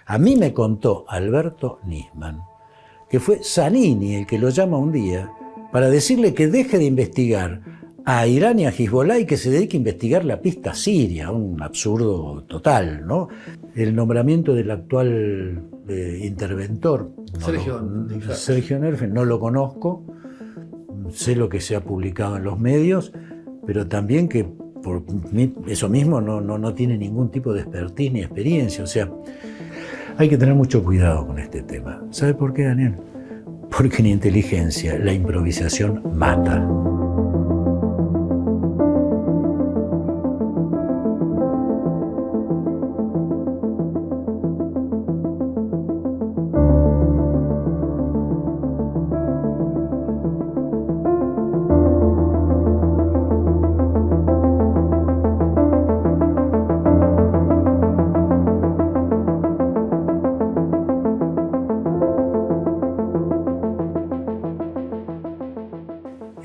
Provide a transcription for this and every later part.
A mí me contó Alberto Nisman que fue Zanini el que lo llama un día para decirle que deje de investigar a Irán y a Hezbollah y que se dedique a investigar la pista siria, un absurdo total, ¿no? El nombramiento del actual interventor, Sergio Nerfen, no lo conozco, sé lo que se ha publicado en los medios, pero también que por eso mismo no tiene ningún tipo de expertise ni experiencia, o sea, hay que tener mucho cuidado con este tema. ¿Sabe por qué, Daniel? Porque en inteligencia la improvisación mata.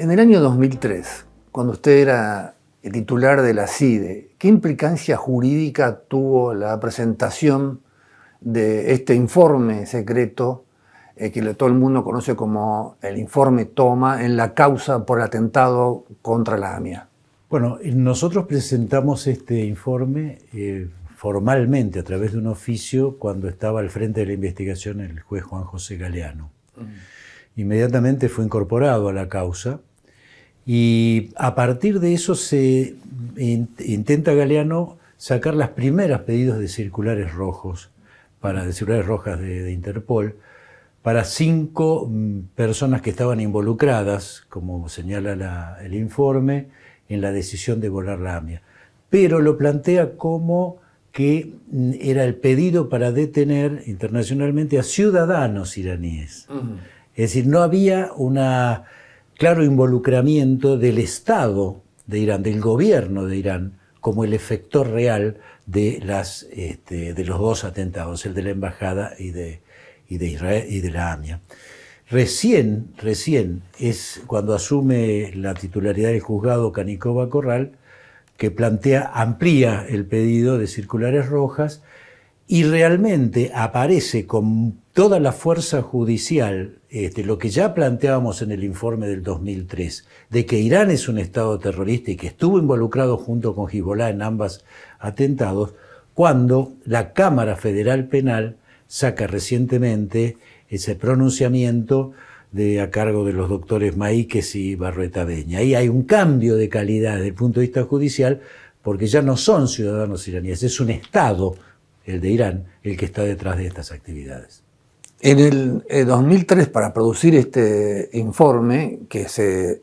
En el año 2003, cuando usted era el titular de la CIDE, ¿qué implicancia jurídica tuvo la presentación de este informe secreto que todo el mundo conoce como el informe Toma en la causa por el atentado contra la AMIA? Bueno, nosotros presentamos este informe formalmente a través de un oficio cuando estaba al frente de la investigación el juez Juan José Galeano. Inmediatamente fue incorporado a la causa y a partir de eso se intenta Galeano sacar las primeras pedidos de circulares rojas de Interpol para 5 personas que estaban involucradas, como señala el informe, en la decisión de volar la AMIA. Pero lo plantea como que era el pedido para detener internacionalmente a ciudadanos iraníes. Es decir, no había un claro involucramiento del Estado de Irán, del gobierno de Irán, como el efector real de los 2 atentados, el de la embajada y de Israel y de la AMIA. Recién es cuando asume la titularidad del juzgado Canicova Corral que amplía el pedido de circulares rojas y realmente aparece con toda la fuerza judicial lo que ya planteábamos en el informe del 2003, de que Irán es un Estado terrorista y que estuvo involucrado junto con Hezbollah en ambos atentados, cuando la Cámara Federal Penal saca recientemente ese pronunciamiento a cargo de los doctores Maíquez y Barruetaveña. Ahí hay un cambio de calidad desde el punto de vista judicial, porque ya no son ciudadanos iraníes, es un Estado, el de Irán, el que está detrás de estas actividades. En el 2003, para producir este informe, que se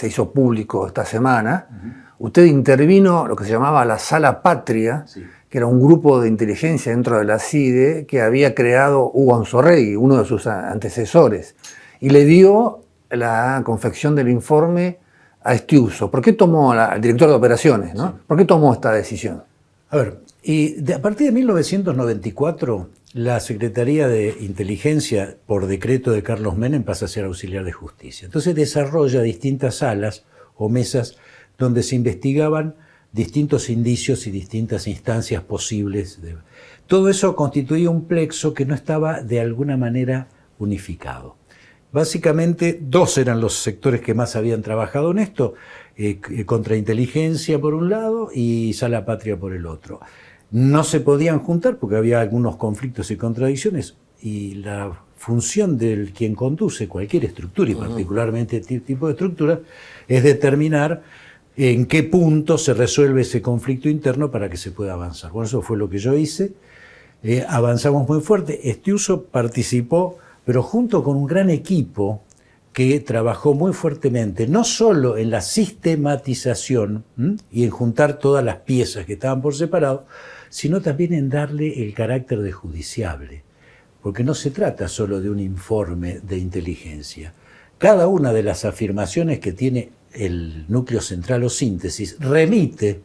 hizo público esta semana, usted intervino lo que se llamaba la Sala Patria, sí, que era un grupo de inteligencia dentro de la CIDE que había creado Hugo Anzorregui, uno de sus antecesores, y le dio la confección del informe a Estiuso. ¿Por qué tomó, al director de operaciones, ¿no? Sí. ¿Por qué tomó esta decisión? A ver, a partir de 1994, la Secretaría de Inteligencia, por decreto de Carlos Menem, pasa a ser auxiliar de justicia. Entonces desarrolla distintas salas o mesas donde se investigaban distintos indicios y distintas instancias posibles. Todo eso constituía un plexo que no estaba de alguna manera unificado. Básicamente 2 eran los sectores que más habían trabajado en esto, contrainteligencia por un lado y Sala Patria por el otro. No se podían juntar porque había algunos conflictos y contradicciones, y la función del quien conduce cualquier estructura, y particularmente este tipo de estructura, es determinar en qué punto se resuelve ese conflicto interno para que se pueda avanzar. Bueno, eso fue lo que yo hice. Avanzamos muy fuerte. Estiuso participó, pero junto con un gran equipo que trabajó muy fuertemente, no solo en la sistematización y en juntar todas las piezas que estaban por separado, sino también en darle el carácter de judiciable, porque no se trata solo de un informe de inteligencia. Cada una de las afirmaciones que tiene el núcleo central o síntesis remite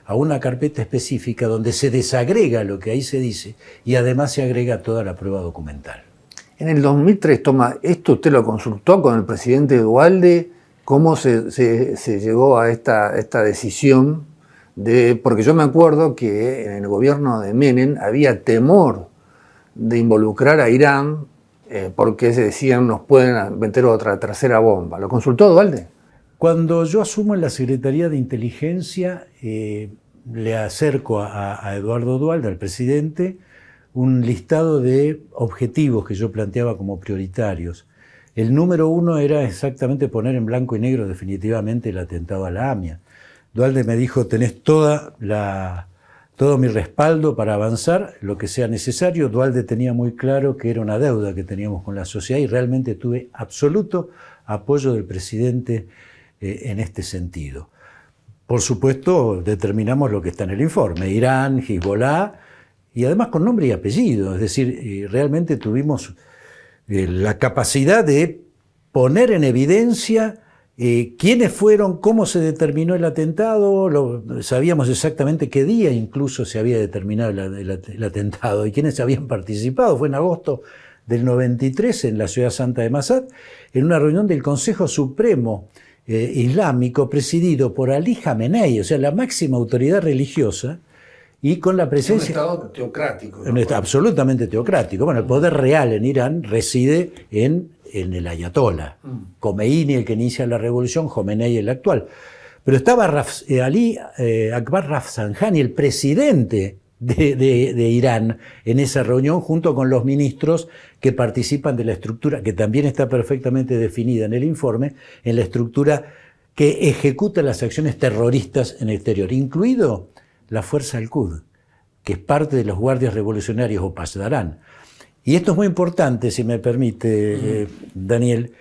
a una carpeta específica donde se desagrega lo que ahí se dice y además se agrega toda la prueba documental. En el 2003, ¿esto usted lo consultó con el presidente Duhalde? ¿Cómo se llegó a esta decisión porque yo me acuerdo que en el gobierno de Menem había temor de involucrar a Irán porque se decían nos pueden meter otra tercera bomba. ¿Lo consultó Duhalde? Cuando yo asumo en la Secretaría de Inteligencia, le acerco a Eduardo Duhalde, al presidente, un listado de objetivos que yo planteaba como prioritarios. El número 1 era exactamente poner en blanco y negro definitivamente el atentado a la AMIA. Duhalde me dijo, tenés todo mi respaldo para avanzar, lo que sea necesario. Duhalde tenía muy claro que era una deuda que teníamos con la sociedad y realmente tuve absoluto apoyo del presidente en este sentido. Por supuesto, determinamos lo que está en el informe, Irán, Hezbollah, y además con nombre y apellido, es decir, realmente tuvimos la capacidad de poner en evidencia quiénes fueron, cómo se determinó el atentado, sabíamos exactamente qué día incluso se había determinado el atentado y quiénes habían participado. Fue en agosto del 93 en la ciudad santa de Masad, en una reunión del Consejo Supremo Islámico presidido por Ali Jamenei, o sea, la máxima autoridad religiosa, y con la presencia... Un Estado teocrático. Un Estado absolutamente teocrático. Bueno, el poder real en Irán reside en el ayatolá. Khomeini, el que inicia la revolución, Jomenei, el actual. Pero estaba Ali Akbar Rafsanjani, el presidente de Irán, en esa reunión, junto con los ministros que participan de la estructura, que también está perfectamente definida en el informe, en la estructura que ejecuta las acciones terroristas en el exterior, incluido la Fuerza Al-Quds, que es parte de los guardias revolucionarios o Pasdarán. Y esto es muy importante, si me permite, Daniel,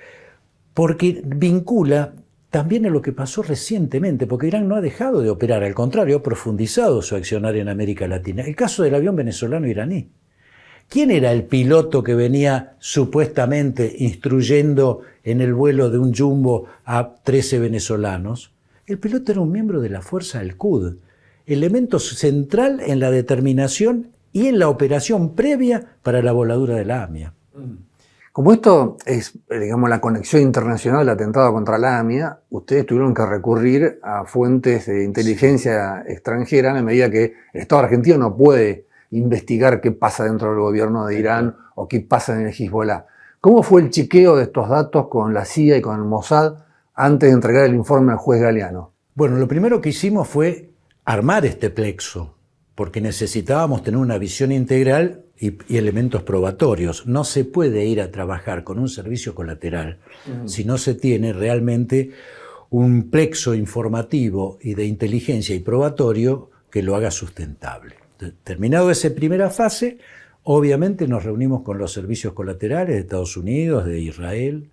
porque vincula también a lo que pasó recientemente, porque Irán no ha dejado de operar, al contrario, ha profundizado su accionar en América Latina. El caso del avión venezolano-iraní. ¿Quién era el piloto que venía supuestamente instruyendo en el vuelo de un jumbo a 13 venezolanos? El piloto era un miembro de la Fuerza Al-Quds, elemento central en la determinación y en la operación previa para la voladura de la AMIA. Como esto es, digamos, la conexión internacional del atentado contra la AMIA, ustedes tuvieron que recurrir a fuentes de inteligencia extranjera en la medida que el Estado argentino no puede investigar qué pasa dentro del gobierno de Irán o qué pasa en el Hezbollah. ¿Cómo fue el chequeo de estos datos con la CIA y con el Mossad antes de entregar el informe al juez Galeano? Bueno, lo primero que hicimos fue armar este plexo, porque necesitábamos tener una visión integral y elementos probatorios. No se puede ir a trabajar con un servicio colateral si no se tiene realmente un plexo informativo y de inteligencia y probatorio que lo haga sustentable. Terminado esa primera fase, obviamente nos reunimos con los servicios colaterales de Estados Unidos, de Israel.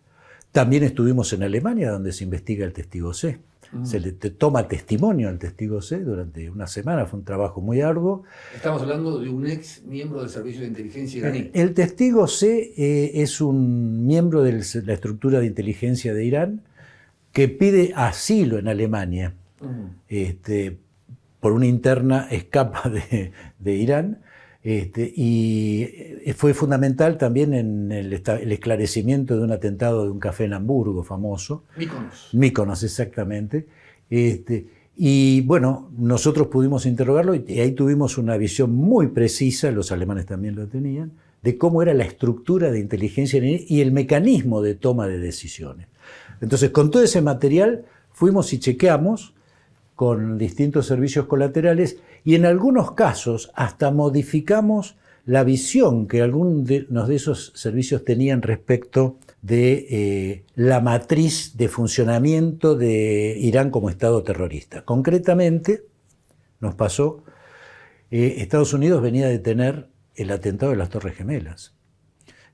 También estuvimos en Alemania, donde se investiga el testigo C. Se le toma testimonio al testigo C durante una semana, fue un trabajo muy arduo. Estamos hablando de un ex miembro del Servicio de Inteligencia iraní. El testigo C es un miembro de la estructura de inteligencia de Irán que pide asilo en Alemania. Por una interna escapa de Irán. Y fue fundamental también en el esclarecimiento de un atentado de un café en Hamburgo famoso. Mykonos, exactamente. Y bueno, nosotros pudimos interrogarlo y ahí tuvimos una visión muy precisa, los alemanes también lo tenían, de cómo era la estructura de inteligencia y el mecanismo de toma de decisiones. Entonces, con todo ese material fuimos y chequeamos con distintos servicios colaterales y en algunos casos hasta modificamos la visión que algunos de esos servicios tenían respecto de la matriz de funcionamiento de Irán como Estado terrorista. Concretamente, nos pasó, Estados Unidos venía a detener el atentado de las Torres Gemelas.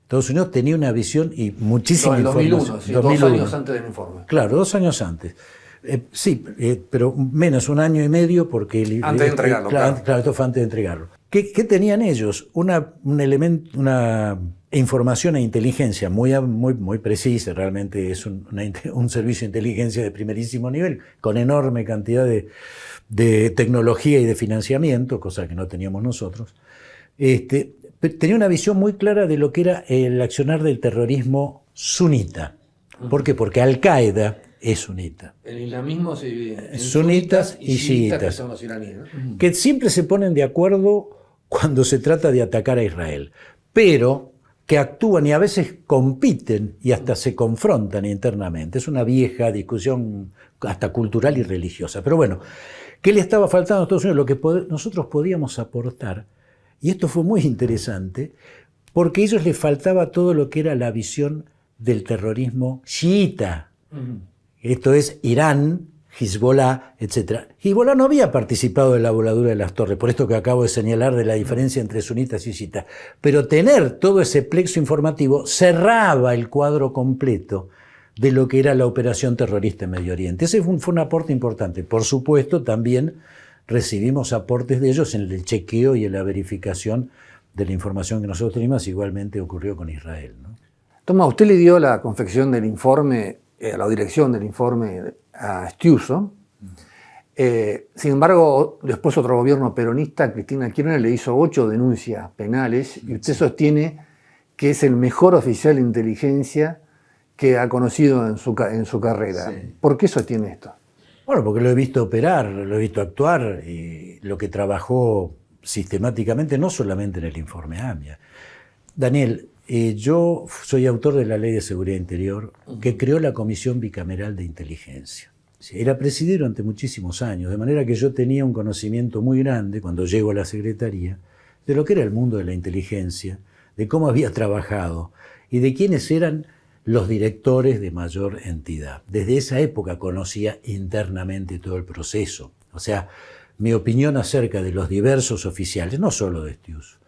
Estados Unidos tenía una visión y muchísima información. 2001, sí, 2 años antes del informe. Claro, 2 años antes. Sí, pero menos 1 año y medio porque... Antes de entregarlo, claro, esto fue antes de entregarlo. ¿Qué tenían ellos? Una información e inteligencia muy precisa, realmente es un servicio de inteligencia de primerísimo nivel, con enorme cantidad de tecnología y de financiamiento, cosa que no teníamos nosotros. Tenía una visión muy clara de lo que era el accionar del terrorismo sunita. ¿Por qué? Porque Al-Qaeda es sunita. El islamismo se divide en sunitas y chiitas, que son los iraníes, ¿no? Que siempre se ponen de acuerdo cuando se trata de atacar a Israel, pero que actúan y a veces compiten y hasta se confrontan internamente. Es una vieja discusión hasta cultural y religiosa. Pero bueno, ¿qué le estaba faltando a Estados Unidos? Lo que nosotros podíamos aportar, y esto fue muy interesante, porque a ellos les faltaba todo lo que era la visión del terrorismo chiita. Esto es Irán, Hezbollah, etc. Hezbollah no había participado de la voladura de las torres, por esto que acabo de señalar de la diferencia entre sunitas y chiitas. Pero tener todo ese plexo informativo cerraba el cuadro completo de lo que era la operación terrorista en Medio Oriente. Ese fue un aporte importante. Por supuesto, también recibimos aportes de ellos en el chequeo y en la verificación de la información que nosotros teníamos. Igualmente ocurrió con Israel, ¿no? Tomás, usted le dio la confección del informe, la dirección del informe a Stiuso. Sin embargo, después otro gobierno peronista, Cristina Kirchner, le hizo 8 denuncias penales y usted sostiene que es el mejor oficial de inteligencia que ha conocido en su carrera. Sí. ¿Por qué sostiene esto? Bueno, porque lo he visto operar, lo he visto actuar, y lo que trabajó sistemáticamente, no solamente en el informe AMIA. Daniel, yo soy autor de la Ley de Seguridad Interior, que creó la Comisión Bicameral de Inteligencia. Era presidido durante muchísimos años, de manera que yo tenía un conocimiento muy grande, cuando llego a la Secretaría, de lo que era el mundo de la inteligencia, de cómo había trabajado y de quiénes eran los directores de mayor entidad. Desde esa época conocía internamente todo el proceso. O sea, mi opinión acerca de los diversos oficiales, no solo de Stiuso,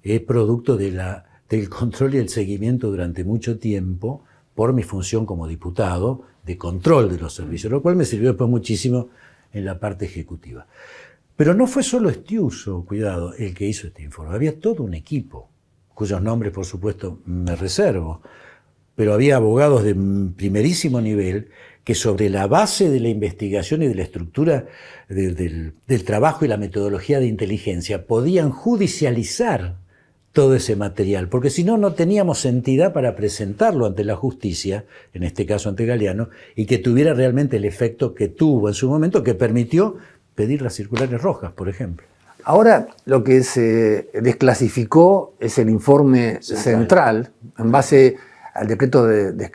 es producto del control y el seguimiento durante mucho tiempo, por mi función como diputado, de control de los servicios, lo cual me sirvió después muchísimo en la parte ejecutiva. Pero no fue solo Stiuso, cuidado, el que hizo este informe. Había todo un equipo, cuyos nombres, por supuesto, me reservo, pero había abogados de primerísimo nivel que sobre la base de la investigación y de la estructura del trabajo y la metodología de inteligencia podían judicializar todo ese material, porque si no, no teníamos entidad para presentarlo ante la justicia, en este caso ante Galeano, y que tuviera realmente el efecto que tuvo en su momento, que permitió pedir las circulares rojas, por ejemplo. Ahora lo que se desclasificó es el informe central en base al decreto de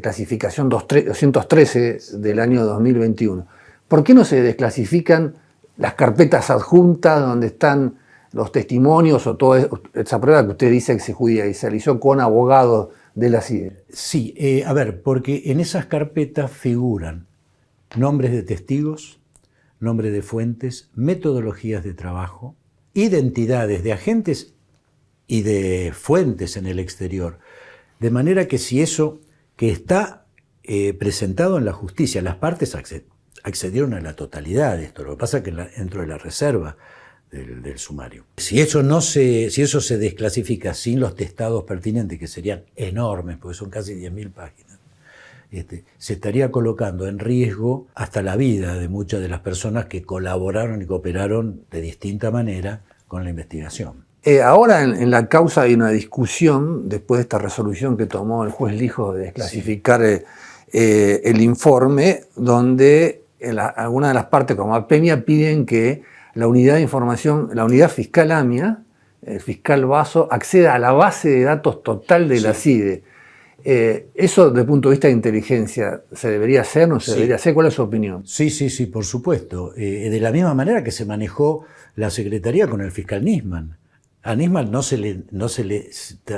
clasificación 213 del año 2021. ¿Por qué no se desclasifican las carpetas adjuntas donde están los testimonios o toda esa prueba que usted dice que se judicializó con abogados de la CIDE? Sí, a ver, porque en esas carpetas figuran nombres de testigos, nombres de fuentes, metodologías de trabajo, identidades de agentes y de fuentes en el exterior. De manera que si eso que está presentado en la justicia, las partes accedieron a la totalidad de esto, lo que pasa es que dentro de la reserva del sumario. Si eso se desclasifica sin los testados pertinentes, que serían enormes, porque son casi 10.000 páginas, se estaría colocando en riesgo hasta la vida de muchas de las personas que colaboraron y cooperaron de distinta manera con la investigación. Ahora en la causa hay una discusión, después de esta resolución que tomó el juez Lijo de desclasificar el informe, donde algunas de las partes, como APEMIA, piden que la unidad de información, la unidad fiscal AMIA, el fiscal Basso, acceda a la base de datos total de la CIDE. ¿Eso, desde el punto de vista de inteligencia, se debería hacer, no se debería hacer? ¿Cuál es su opinión? Sí, por supuesto. De la misma manera que se manejó la Secretaría con el fiscal Nisman. A Nisman no se le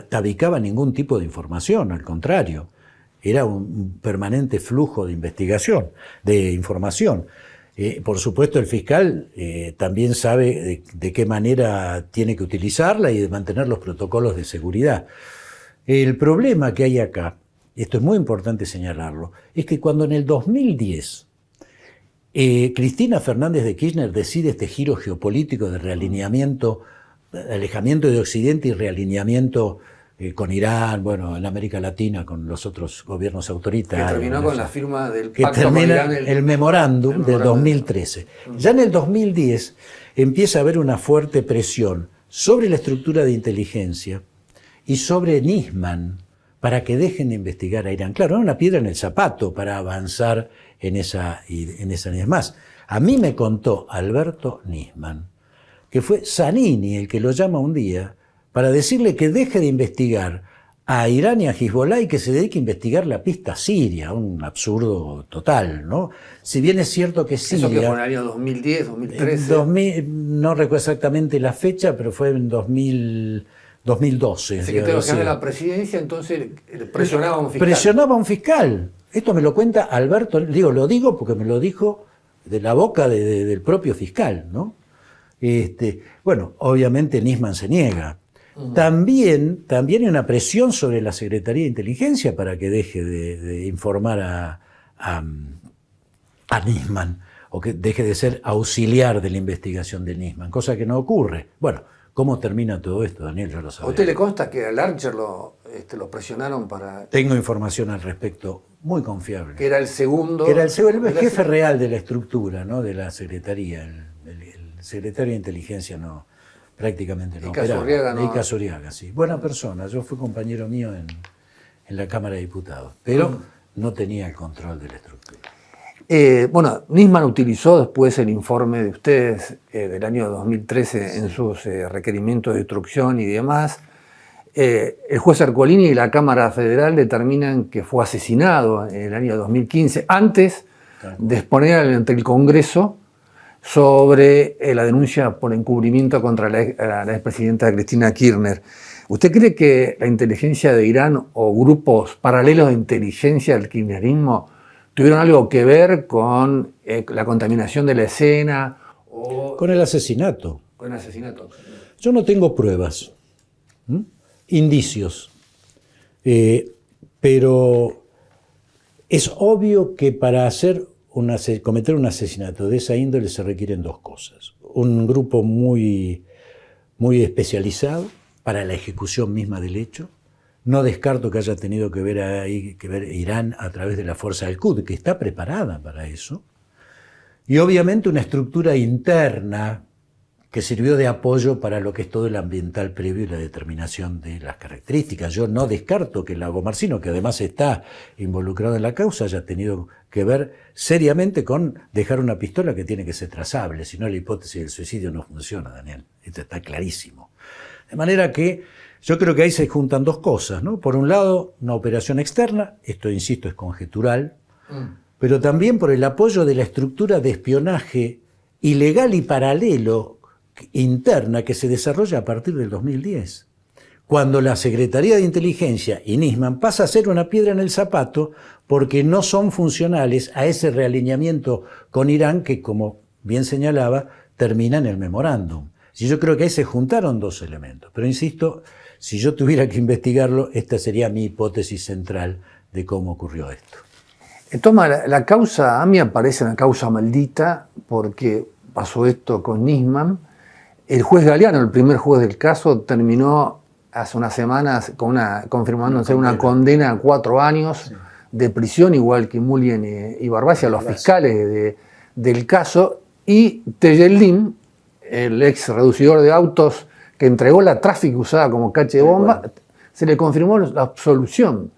tabicaba ningún tipo de información, al contrario. Era un permanente flujo de investigación, de información. Por supuesto, el fiscal también sabe de qué manera tiene que utilizarla y de mantener los protocolos de seguridad. El problema que hay acá, esto es muy importante señalarlo, es que cuando en el 2010 Cristina Fernández de Kirchner decide este giro geopolítico de realineamiento, alejamiento de Occidente y realineamiento con Irán, bueno, en América Latina, con los otros gobiernos autoritarios. Que terminó con la firma del pacto. Que termina el memorándum del 2013. Ya en el 2010 empieza a haber una fuerte presión sobre la estructura de inteligencia y sobre Nisman, para que dejen de investigar a Irán. Claro, era una piedra en el zapato para avanzar en esa línea. Más, a mí me contó Alberto Nisman que fue Zanini el que lo llama un día para decirle que deje de investigar a Irán y a Hezbollah y que se dedique a investigar la pista siria, un absurdo total, ¿no? Si bien es cierto que Siria... Eso que fue en el año 2010, 2013... no recuerdo exactamente la fecha, pero fue en 2012. El secretario general de la presidencia entonces presionaba a un fiscal. Presionaba a un fiscal. Esto me lo cuenta Alberto, lo digo porque me lo dijo de la boca del propio fiscal, ¿no? Bueno, obviamente Nisman se niega. También hay una presión sobre la Secretaría de Inteligencia para que deje de informar a Nisman, o que deje de ser auxiliar de la investigación de Nisman, cosa que no ocurre. Bueno, ¿cómo termina todo esto, Daniel? Ya lo sabemos. ¿A usted le consta que al Archer lo presionaron para...? Tengo información al respecto muy confiable. Que era el segundo... Que era el jefe real de la estructura, ¿no? De la Secretaría. El secretario de Inteligencia no... prácticamente no operaba. Ica Zuriaga, sí. Buena persona, yo fui compañero mío en la Cámara de Diputados, pero no tenía el control de la estructura. Bueno, Nisman utilizó después el informe de ustedes del año 2013 en sus requerimientos de instrucción y demás. El juez Ercolini y la Cámara Federal determinan que fue asesinado en el año 2015, antes de exponer ante el Congreso sobre la denuncia por encubrimiento contra la expresidenta Cristina Kirchner. ¿Usted cree que la inteligencia de Irán o grupos paralelos de inteligencia del kirchnerismo tuvieron algo que ver con la contaminación de la escena? Con el asesinato. Con el asesinato. Yo no tengo pruebas, indicios, pero es obvio que para cometer un asesinato de esa índole se requieren dos cosas. Un grupo muy, muy especializado para la ejecución misma del hecho. No descarto que haya tenido que ver Irán a través de la fuerza del Quds, que está preparada para eso. Y obviamente una estructura interna que sirvió de apoyo para lo que es todo el ambiental previo y la determinación de las características. Yo no descarto que Lago Marcino, que además está involucrado en la causa, haya tenido que ver seriamente con dejar una pistola que tiene que ser trazable, si no la hipótesis del suicidio no funciona, Daniel. Esto está clarísimo. De manera que yo creo que ahí se juntan dos cosas, ¿no? Por un lado, una operación externa, esto insisto es conjetural, pero también por el apoyo de la estructura de espionaje ilegal y paralelo interna que se desarrolla a partir del 2010, cuando la Secretaría de Inteligencia y Nisman pasa a ser una piedra en el zapato porque no son funcionales a ese realineamiento con Irán que, como bien señalaba, termina en el memorándum. Y yo creo que ahí se juntaron dos elementos, pero insisto, si yo tuviera que investigarlo, esta sería mi hipótesis central de cómo ocurrió esto. La causa AMIA parece una causa maldita porque pasó esto con Nisman. El juez Galeano, el primer juez del caso, terminó hace unas semanas confirmándose una condena a 4 años de prisión, igual que Mullen y Barbacia, los fiscales del caso, y Tellelín, el ex reducidor de autos que entregó la tráfico usada como cache de bomba, se le confirmó la absolución.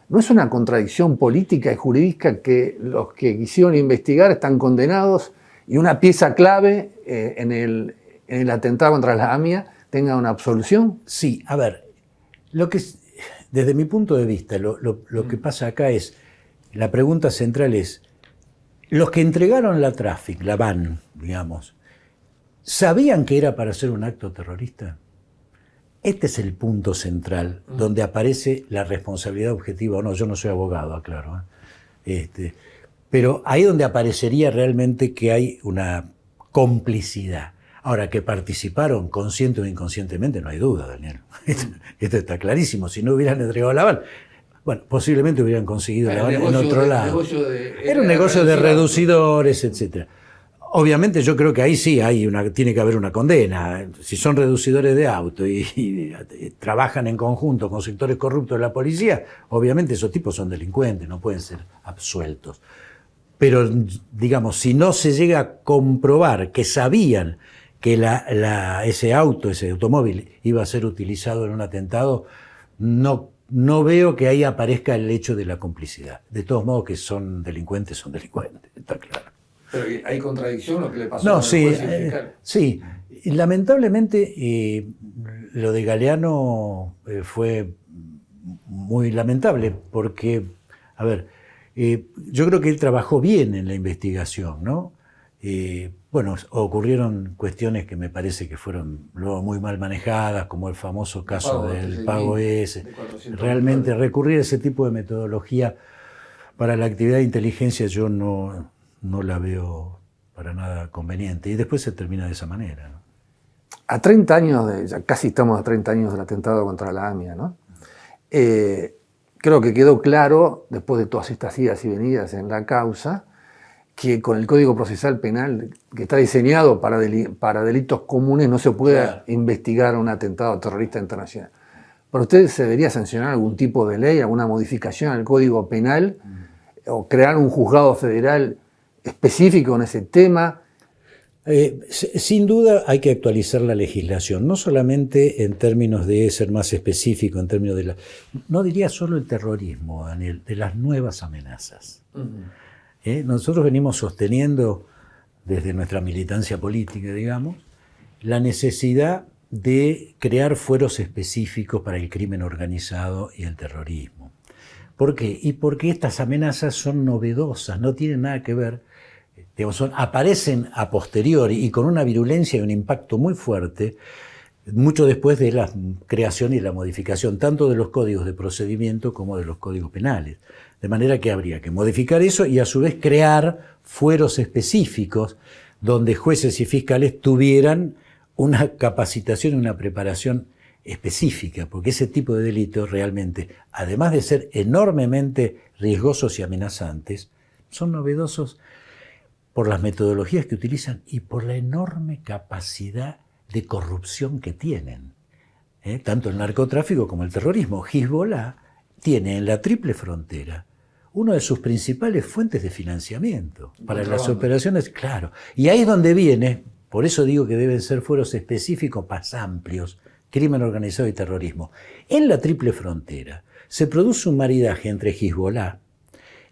¿No es una contradicción política y jurídica que los que quisieron investigar están condenados y una pieza clave en el atentado contra la AMIA tenga una absolución? Sí, a ver, desde mi punto de vista, lo que pasa acá es, la pregunta central es, los que entregaron la tráfico, la van, digamos, ¿sabían que era para hacer un acto terrorista? Este es el punto central, donde aparece la responsabilidad objetiva o no. Yo no soy abogado, aclaro. Pero ahí donde aparecería realmente que hay una complicidad. Ahora, que participaron consciente o inconscientemente, no hay duda, Daniel. Esto está clarísimo. Si no hubieran entregado la bala, bueno, posiblemente hubieran conseguido la bala en otro lado. Era un negocio de reducidores, etc. Obviamente yo creo que ahí sí tiene que haber una condena. Si son reducidores de auto y trabajan en conjunto con sectores corruptos de la policía, obviamente esos tipos son delincuentes, no pueden ser absueltos. Pero, digamos, si no se llega a comprobar que sabían que ese automóvil iba a ser utilizado en un atentado, no no veo que ahí aparezca el hecho de la complicidad. De todos modos, que son delincuentes, está claro. Pero hay contradicción lo que le pasó No, al sí, juez fiscal. sí. Y lamentablemente, lo de Galeano fue muy lamentable, porque, a ver, yo creo que él trabajó bien en la investigación, ¿no? Bueno, ocurrieron cuestiones que me parece que fueron luego muy mal manejadas, como el famoso caso del pago ese. Realmente recurrir a ese tipo de metodología para la actividad de inteligencia yo no la veo para nada conveniente. Y después se termina de esa manera, ¿no? A 30 años, ya casi estamos a 30 años del atentado contra la AMIA, ¿no? Creo que quedó claro, después de todas estas idas y venidas en la causa, que con el Código Procesal Penal, que está diseñado para delitos comunes, no se puede investigar un atentado terrorista internacional. ¿Para ustedes se debería sancionar algún tipo de ley, alguna modificación al Código Penal, o crear un juzgado federal específico en ese tema? Sin duda hay que actualizar la legislación, no solamente en términos de ser más específico, en términos de no diría solo el terrorismo, Daniel, de las nuevas amenazas. Nosotros venimos sosteniendo, desde nuestra militancia política, digamos, la necesidad de crear fueros específicos para el crimen organizado y el terrorismo. ¿Por qué? Y porque estas amenazas son novedosas, no tienen nada que ver, digamos, aparecen a posteriori y con una virulencia y un impacto muy fuerte, mucho después de la creación y la modificación tanto de los códigos de procedimiento como de los códigos penales. De manera que habría que modificar eso y a su vez crear fueros específicos donde jueces y fiscales tuvieran una capacitación y una preparación específica, porque ese tipo de delitos realmente, además de ser enormemente riesgosos y amenazantes, son novedosos por las metodologías que utilizan y por la enorme capacidad de corrupción que tienen, tanto el narcotráfico como el terrorismo. Hezbollah tiene en la triple frontera una de sus principales fuentes de financiamiento para las operaciones, claro. Y ahí es donde viene, por eso digo que deben ser fueros específicos más amplios, crimen organizado y terrorismo. En la triple frontera se produce un maridaje entre Hezbollah,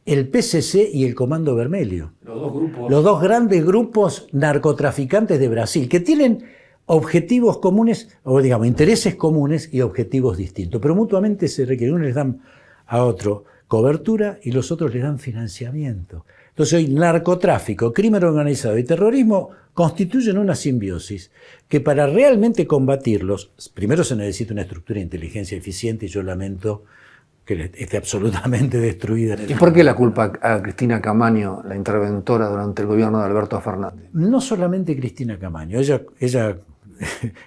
el PCC y el Comando Vermelho. Los dos grandes grupos narcotraficantes de Brasil, que tienen objetivos comunes, o digamos, intereses comunes y objetivos distintos, pero mutuamente se requieren. Uno les dan a otro cobertura y los otros les dan financiamiento. Entonces hoy narcotráfico, crimen organizado y terrorismo constituyen una simbiosis que para realmente combatirlos, primero se necesita una estructura de inteligencia eficiente y yo lamento que esté absolutamente destruida. ¿Y por qué la culpa a Cristina Camaño, la interventora durante el gobierno de Alberto Fernández? No solamente Cristina Camaño, ella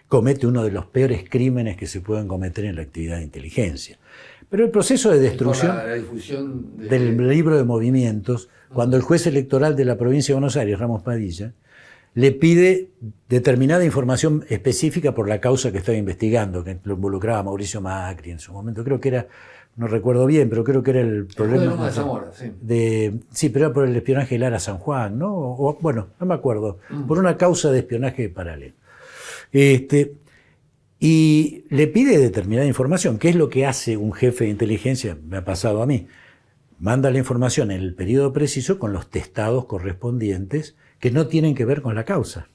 comete uno de los peores crímenes que se pueden cometer en la actividad de inteligencia. Pero el proceso de destrucción la difusión del libro de movimientos, cuando el juez electoral de la provincia de Buenos Aires, Ramos Padilla, le pide determinada información específica por la causa que estaba investigando, que lo involucraba a Mauricio Macri en su momento, creo que era, no recuerdo bien, pero creo que era el problema de Zamora, sí. Sí, pero era por el espionaje de Lara San Juan, ¿no? Bueno, no me acuerdo, por una causa de espionaje paralelo. Y le pide determinada información, que es lo que hace un jefe de inteligencia, me ha pasado a mí. Manda la información en el periodo preciso con los testados correspondientes que no tienen que ver con la causa.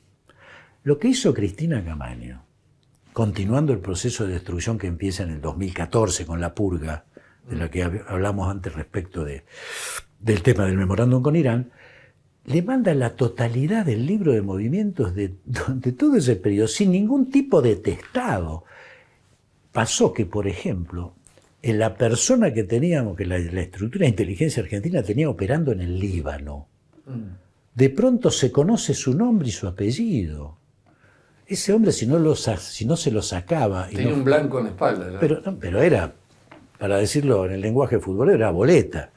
Lo que hizo Cristina Camaño, continuando el proceso de destrucción que empieza en el 2014 con la purga, de la que hablamos antes respecto del tema del memorándum con Irán, le manda la totalidad del libro de movimientos de todo ese periodo, sin ningún tipo de testado. Pasó que, por ejemplo, en la persona que teníamos, que la estructura de inteligencia argentina tenía operando en el Líbano, de pronto se conoce su nombre y su apellido. Ese hombre, si no se lo sacaba... Tenía un blanco en la espalda. ¿No? Pero era, para decirlo en el lenguaje futbolero, era boleta.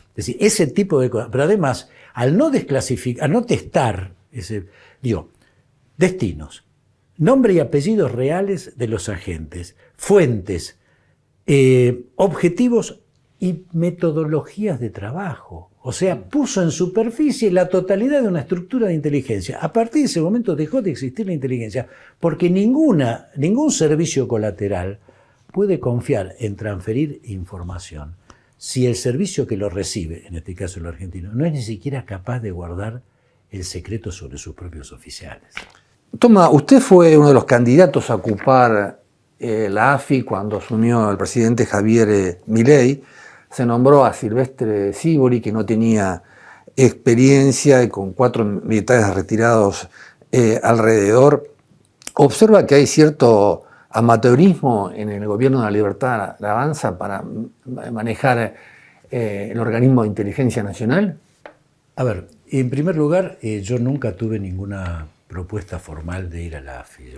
Es decir, ese tipo de cosas. Pero además, al no desclasificar, al no testar, destinos, nombre y apellidos reales de los agentes, fuentes, objetivos y metodologías de trabajo. O sea, puso en superficie la totalidad de una estructura de inteligencia. A partir de ese momento dejó de existir la inteligencia, porque ningún servicio colateral puede confiar en transferir información si el servicio que lo recibe, en este caso el argentino, no es ni siquiera capaz de guardar el secreto sobre sus propios oficiales? Toma, usted fue uno de los candidatos a ocupar la AFI cuando asumió el presidente Javier Milei. Se nombró a Silvestre Sívori, que no tenía experiencia, y con 4 militares retirados alrededor. Observa que hay cierto amateurismo en el gobierno de la Libertad Avanza para manejar el organismo de inteligencia nacional. A ver, en primer lugar, yo nunca tuve ninguna propuesta formal de ir a la AFI.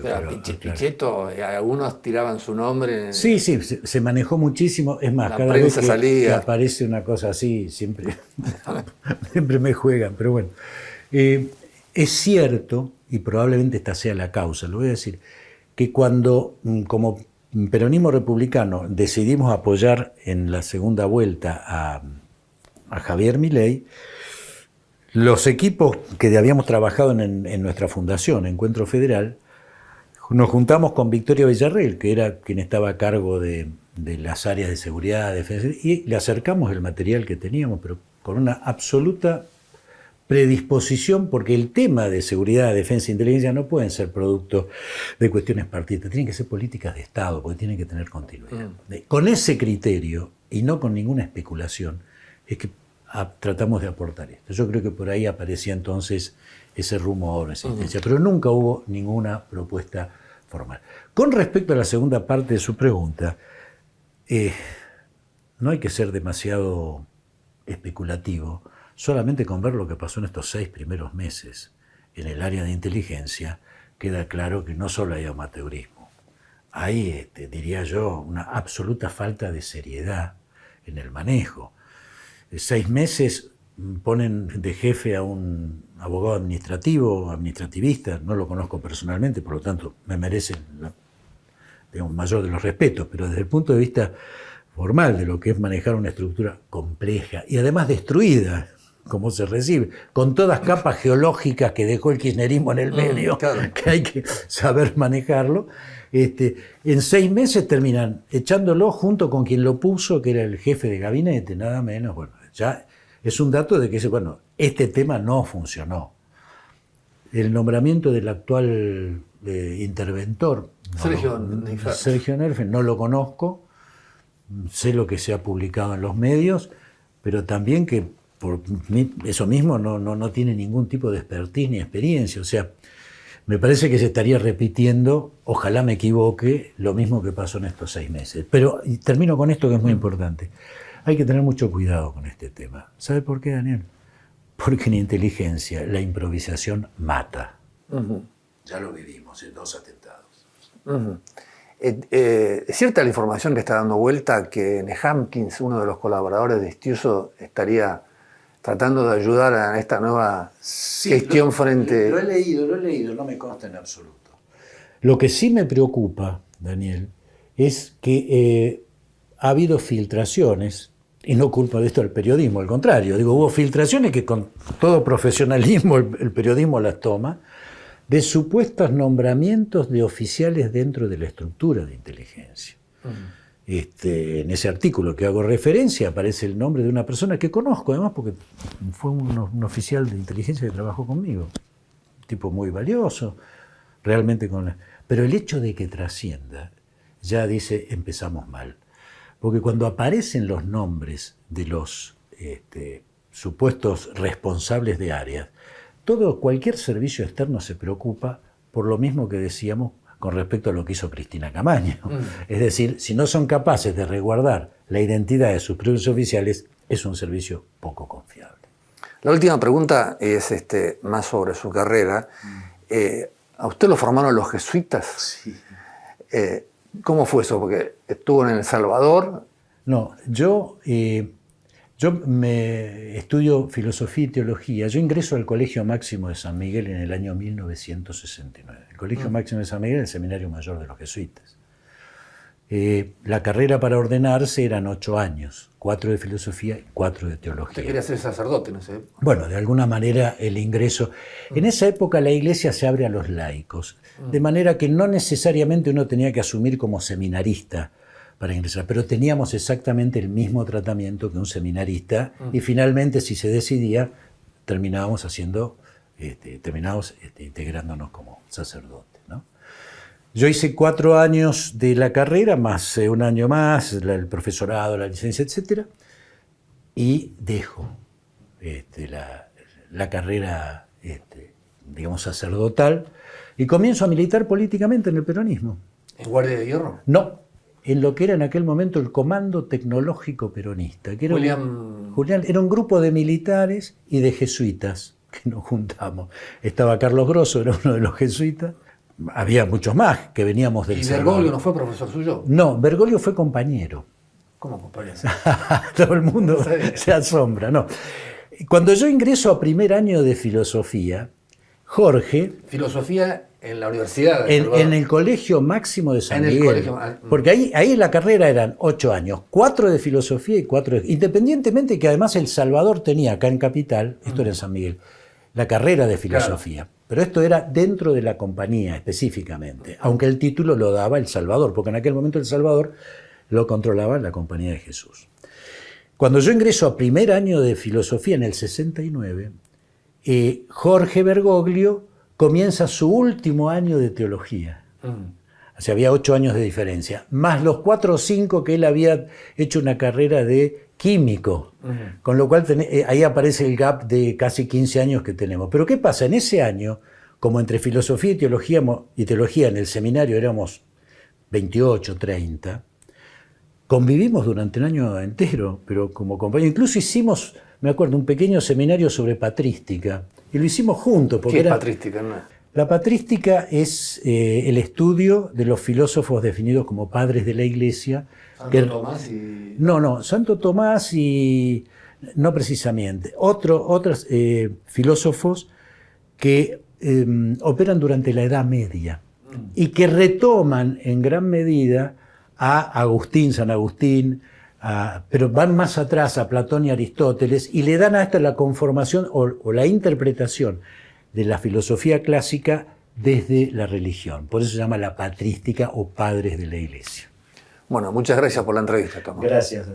Pichetto, algunos tiraban su nombre. Sí, se manejó muchísimo. Es más, cada vez que aparece una cosa así, siempre me juegan. Pero bueno, es cierto, y probablemente esta sea la causa, lo voy a decir, que cuando, como peronismo republicano, decidimos apoyar en la segunda vuelta a Javier Milei, los equipos que habíamos trabajado en nuestra fundación, Encuentro Federal, nos juntamos con Victoria Villarreal, que era quien estaba a cargo de las áreas de seguridad, defensa, y le acercamos el material que teníamos, pero con una absoluta predisposición, porque el tema de seguridad, defensa e inteligencia no pueden ser producto de cuestiones partidistas, tienen que ser políticas de Estado, porque tienen que tener continuidad. Con ese criterio, y no con ninguna especulación, es que tratamos de aportar esto. Yo creo que por ahí aparecía entonces ese rumor, esa intención, pero nunca hubo ninguna propuesta formal. Con respecto a la segunda parte de su pregunta, no hay que ser demasiado especulativo, solamente con ver lo que pasó en estos 6 primeros meses en el área de inteligencia, queda claro que no solo hay amateurismo, hay, diría yo, una absoluta falta de seriedad en el manejo. 6 meses ponen de jefe a un abogado administrativista, no lo conozco personalmente, por lo tanto me merece el mayor de los respetos, pero desde el punto de vista formal de lo que es manejar una estructura compleja y además destruida, como se recibe, con todas capas geológicas que dejó el kirchnerismo en el medio, claro, que hay que saber manejarlo, en 6 meses terminan echándolo junto con quien lo puso, que era el jefe de gabinete, nada menos. Bueno, ya es un dato de que bueno, este tema no funcionó. El nombramiento del actual interventor, Sergio Nerfen, no lo conozco, sé lo que se ha publicado en los medios, pero también que por eso mismo no tiene ningún tipo de expertise ni experiencia. O sea, me parece que se estaría repitiendo, ojalá me equivoque, lo mismo que pasó en estos 6 meses. Pero y termino con esto que es muy importante. Hay que tener mucho cuidado con este tema. ¿Sabe por qué, Daniel? Porque en inteligencia la improvisación mata. Ya lo vivimos en 2 atentados. Es cierta la información que está dando vuelta que Nehamkins, uno de los colaboradores de Estiuso, estaría tratando de ayudar a esta nueva gestión frente... Lo he leído, no me consta en absoluto. Lo que sí me preocupa, Daniel, es que ha habido filtraciones, y no culpa de esto al periodismo, al contrario, digo, hubo filtraciones que con todo profesionalismo el periodismo las toma, de supuestos nombramientos de oficiales dentro de la estructura de inteligencia. En ese artículo que hago referencia aparece el nombre de una persona que conozco, además, porque fue un oficial de inteligencia que trabajó conmigo. Un tipo muy valioso, realmente Pero el hecho de que trascienda, ya dice, empezamos mal. Porque cuando aparecen los nombres de los supuestos responsables de áreas, cualquier servicio externo se preocupa por lo mismo que decíamos con respecto a lo que hizo Cristina Camaño. Es decir, si no son capaces de resguardar la identidad de sus propios oficiales, es un servicio poco confiable. La última pregunta es más sobre su carrera. ¿A usted lo formaron los jesuitas? Sí. ¿Cómo fue eso? Porque estuvo en El Salvador. No, yo estudio filosofía y teología. Yo ingreso al Colegio Máximo de San Miguel en el año 1969. El Colegio Máximo de San Miguel es el seminario mayor de los jesuitas. La carrera para ordenarse eran 8 años, 4 de filosofía y 4 de teología. ¿Usted quería ser sacerdote en esa época? Bueno, de alguna manera el ingreso... En esa época la iglesia se abre a los laicos, de manera que no necesariamente uno tenía que asumir como seminarista para ingresar, pero teníamos exactamente el mismo tratamiento que un seminarista y finalmente, si se decidía, terminábamos integrándonos como sacerdote, ¿no? Yo hice 4 años de la carrera, más un año más, el profesorado, la licencia, etc. Y dejo la carrera, digamos, sacerdotal y comienzo a militar políticamente en el peronismo. ¿En Guardia de Hierro? No, en lo que era en aquel momento el Comando Tecnológico Peronista, que era Julián, era un grupo de militares y de jesuitas que nos juntamos. Estaba Carlos Grosso, era uno de los jesuitas. Había muchos más que veníamos del ¿Y Salvador. Bergoglio no fue profesor suyo? No, Bergoglio fue compañero. ¿Cómo compañero? Todo el mundo se asombra, no. Cuando yo ingreso a primer año de filosofía, Jorge... Filosofía en la universidad. En el Colegio Máximo de San Miguel. Colegio, porque ahí la carrera eran 8 años, 4 de filosofía y 4 de... Independientemente que además El Salvador tenía acá en Capital, esto era en San Miguel, la carrera de filosofía. Claro. Pero esto era dentro de la compañía específicamente, aunque el título lo daba El Salvador, porque en aquel momento El Salvador lo controlaba la Compañía de Jesús. Cuando yo ingreso a primer año de filosofía en el 69, Jorge Bergoglio comienza su último año de teología. O sea, había 8 años de diferencia, más los 4 o 5 que él había hecho una carrera de químico, con lo cual ahí aparece el gap de casi 15 años que tenemos. Pero ¿qué pasa? En ese año, como entre filosofía y teología en el seminario éramos 28, 30, convivimos durante un año entero, pero como compañeros. Incluso hicimos, me acuerdo, un pequeño seminario sobre patrística, y lo hicimos juntos. ¿Qué es patrística? No. La patrística es el estudio de los filósofos definidos como padres de la Iglesia. ¿Santo Tomás y...? No, Santo Tomás y... no precisamente. Otros filósofos que operan durante la Edad Media y que retoman en gran medida a Agustín, San Agustín, pero van más atrás a Platón y Aristóteles y le dan a esto la conformación o la interpretación de la filosofía clásica desde la religión. Por eso se llama la patrística o padres de la Iglesia. Bueno, muchas gracias por la entrevista, Tomás. Gracias.